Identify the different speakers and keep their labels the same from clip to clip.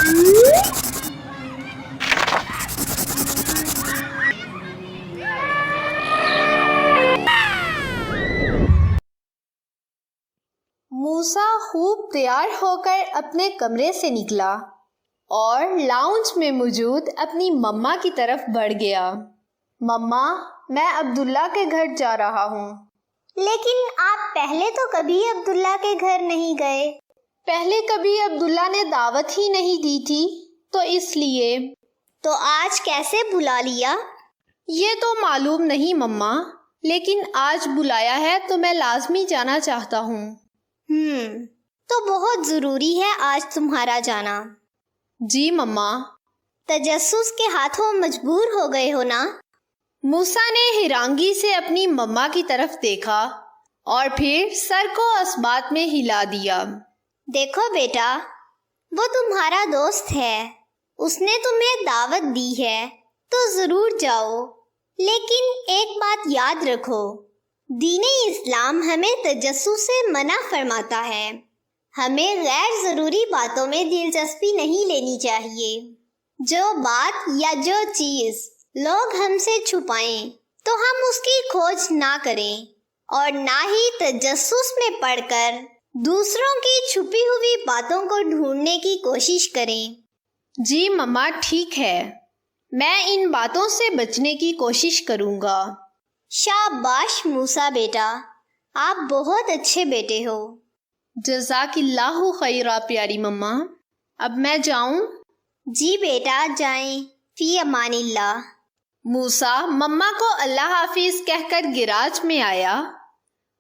Speaker 1: موسیٰ خوب تیار ہو کر اپنے کمرے سے نکلا اور لاؤنج میں موجود اپنی مما کی طرف بڑھ گیا۔ مما، میں عبداللہ کے گھر جا رہا ہوں۔
Speaker 2: لیکن آپ پہلے تو کبھی عبداللہ کے گھر نہیں گئے۔
Speaker 1: پہلے کبھی عبداللہ نے دعوت ہی نہیں دی تھی، تو اس لیے۔
Speaker 2: تو آج کیسے بلا لیا؟
Speaker 1: یہ تو معلوم نہیں مما، لیکن آج بلایا ہے تو میں لازمی جانا چاہتا ہوں۔
Speaker 2: تو بہت ضروری ہے آج تمہارا جانا۔
Speaker 1: جی مما۔
Speaker 2: تجسس کے ہاتھوں مجبور ہو گئے ہو نا؟
Speaker 1: موسیٰ نے حیرانگی سے اپنی مما کی طرف دیکھا اور پھر سر کو اثبات میں ہلا دیا۔
Speaker 2: دیکھو بیٹا، وہ تمہارا دوست ہے، اس نے تمہیں دعوت دی ہے تو ضرور جاؤ، لیکن ایک بات یاد رکھو، دین اسلام ہمیں تجسس سے منع فرماتا ہے۔ ہمیں غیر ضروری باتوں میں دلچسپی نہیں لینی چاہیے۔ جو بات یا جو چیز لوگ ہم سے چھپائیں تو ہم اس کی کھوج نہ کریں، اور نہ ہی تجسس میں پڑھ کر دوسروں کی چھپی ہوئی باتوں کو ڈھونڈنے کی کوشش کریں۔
Speaker 1: جی مما، ٹھیک ہے، میں ان باتوں سے بچنے کی کوشش کروں گا۔
Speaker 2: شاباش موسیٰ بیٹا، آپ بہت اچھے بیٹے ہو۔
Speaker 1: جزاک اللہ خیرہ پیاری مما۔ اب میں جاؤں؟
Speaker 2: جی بیٹا، جائیں، فی امان اللہ۔
Speaker 1: موسیٰ مما کو اللہ حافظ کہہ کر گیراج میں آیا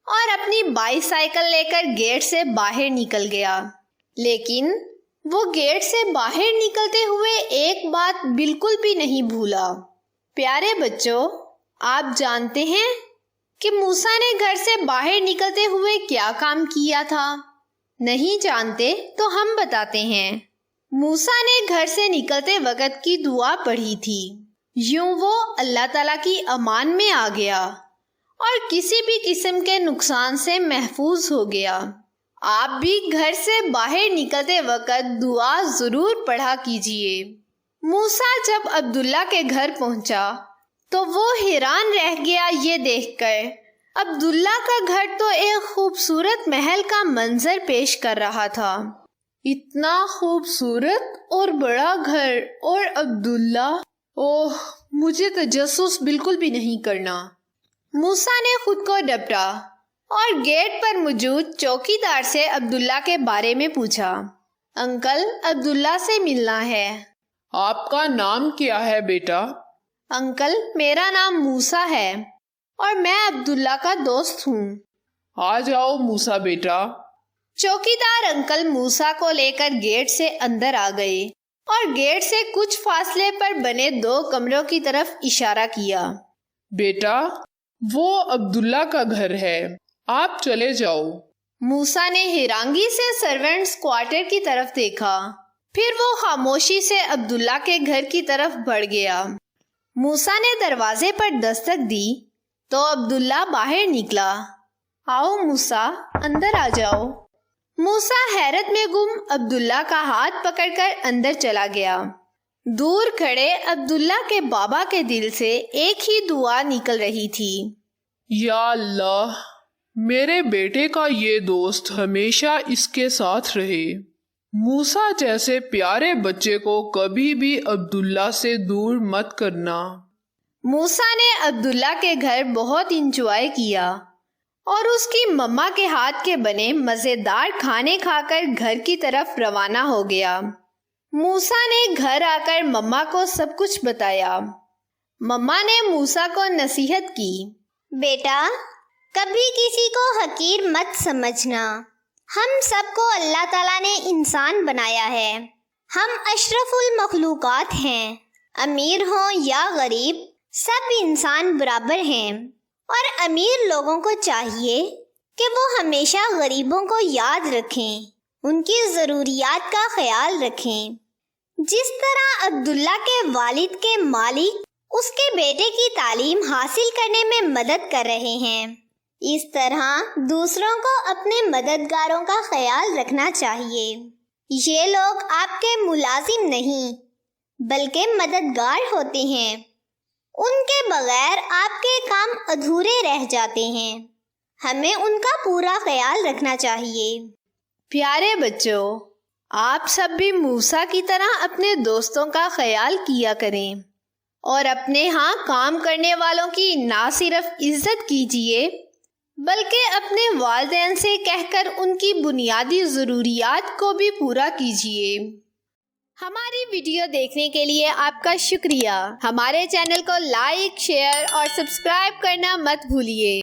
Speaker 1: اور اپنی بائی سائیکل لے کر گیٹ سے باہر نکل گیا، لیکن وہ گیٹ سے باہر نکلتے ہوئے ایک بات بالکل بھی نہیں بھولا۔ پیارے بچوں، آپ جانتے ہیں کہ موسیٰ نے گھر سے باہر نکلتے ہوئے کیا کام کیا تھا؟ نہیں جانتے تو ہم بتاتے ہیں۔ موسیٰ نے گھر سے نکلتے وقت کی دعا پڑھی تھی، یوں وہ اللہ تعالیٰ کی امان میں آ گیا اور کسی بھی قسم کے نقصان سے محفوظ ہو گیا۔ آپ بھی گھر سے باہر نکلتے وقت دعا ضرور پڑھا کیجیے۔ موسیٰ جب عبداللہ کے گھر پہنچا تو وہ حیران رہ گیا یہ دیکھ کر عبداللہ کا گھر تو ایک خوبصورت محل کا منظر پیش کر رہا تھا۔ اتنا خوبصورت اور بڑا گھر اور عبداللہ، اوہ، مجھے تجسس بالکل بھی نہیں کرنا۔ موسیٰ نے خود کو ڈپٹا اور گیٹ پر موجود چوکی دار سے عبداللہ کے بارے میں پوچھا۔ انکل، عبداللہ سے ملنا ہے۔
Speaker 3: آپ کا نام کیا ہے بیٹا؟
Speaker 1: انکل، میرا نام موسیٰ ہے اور میں عبداللہ کا دوست ہوں۔
Speaker 3: آ جاؤ موسیٰ بیٹا۔
Speaker 1: چوکی دار انکل موسیٰ کو لے کر گیٹ سے اندر آ گئے اور گیٹ سے کچھ فاصلے پر بنے 2 کمروں کی طرف اشارہ کیا۔
Speaker 3: بیٹا، وہ عبداللہ کا گھر ہے، آپ چلے جاؤ۔
Speaker 1: موسیٰ نے حیرانگی سے سرونٹس کوارٹر کی طرف دیکھا، پھر وہ خاموشی سے عبداللہ کے گھر کی طرف بڑھ گیا۔ موسیٰ نے دروازے پر دستک دی تو عبداللہ باہر نکلا۔ آؤ موسیٰ، اندر آ جاؤ۔ موسیٰ حیرت میں گم عبداللہ کا ہاتھ پکڑ کر اندر چلا گیا۔ دور کھڑے عبداللہ کے بابا کے دل سے ایک ہی دعا نکل رہی تھی،
Speaker 3: یا اللہ، میرے بیٹے کا یہ دوست ہمیشہ اس کے ساتھ رہے۔ موسیٰ جیسے پیارے بچے کو کبھی بھی عبداللہ سے دور مت کرنا۔
Speaker 1: موسیٰ نے عبداللہ کے گھر بہت انجوائے کیا اور اس کی مما کے ہاتھ کے بنے مزیدار کھانے کھا کر گھر کی طرف روانہ ہو گیا۔ موسیٰ نے گھر آ کر مما کو سب کچھ بتایا۔ مما نے موسیٰ کو نصیحت کی،
Speaker 2: بیٹا، کبھی کسی کو حقیر مت سمجھنا۔ ہم سب کو اللہ تعالیٰ نے انسان بنایا ہے۔ ہم اشرف المخلوقات ہیں۔ امیر ہوں یا غریب، سب انسان برابر ہیں، اور امیر لوگوں کو چاہیے کہ وہ ہمیشہ غریبوں کو یاد رکھیں، ان کی ضروریات کا خیال رکھیں۔ جس طرح عبداللہ کے والد کے مالک اس کے بیٹے کی تعلیم حاصل کرنے میں مدد کر رہے ہیں، اس طرح دوسروں کو اپنے مددگاروں کا خیال رکھنا چاہیے۔ یہ لوگ آپ کے ملازم نہیں بلکہ مددگار ہوتے ہیں۔ ان کے بغیر آپ کے کام ادھورے رہ جاتے ہیں۔ ہمیں ان کا پورا خیال رکھنا چاہیے۔
Speaker 1: پیارے بچوں، آپ سب بھی موسیٰ کی طرح اپنے دوستوں کا خیال کیا کریں اور اپنے ہاں کام کرنے والوں کی نہ صرف عزت کیجیے بلکہ اپنے والدین سے کہہ کر ان کی بنیادی ضروریات کو بھی پورا کیجیے۔ ہماری ویڈیو دیکھنے کے لیے آپ کا شکریہ۔ ہمارے چینل کو لائک، شیئر اور سبسکرائب کرنا مت بھولیے۔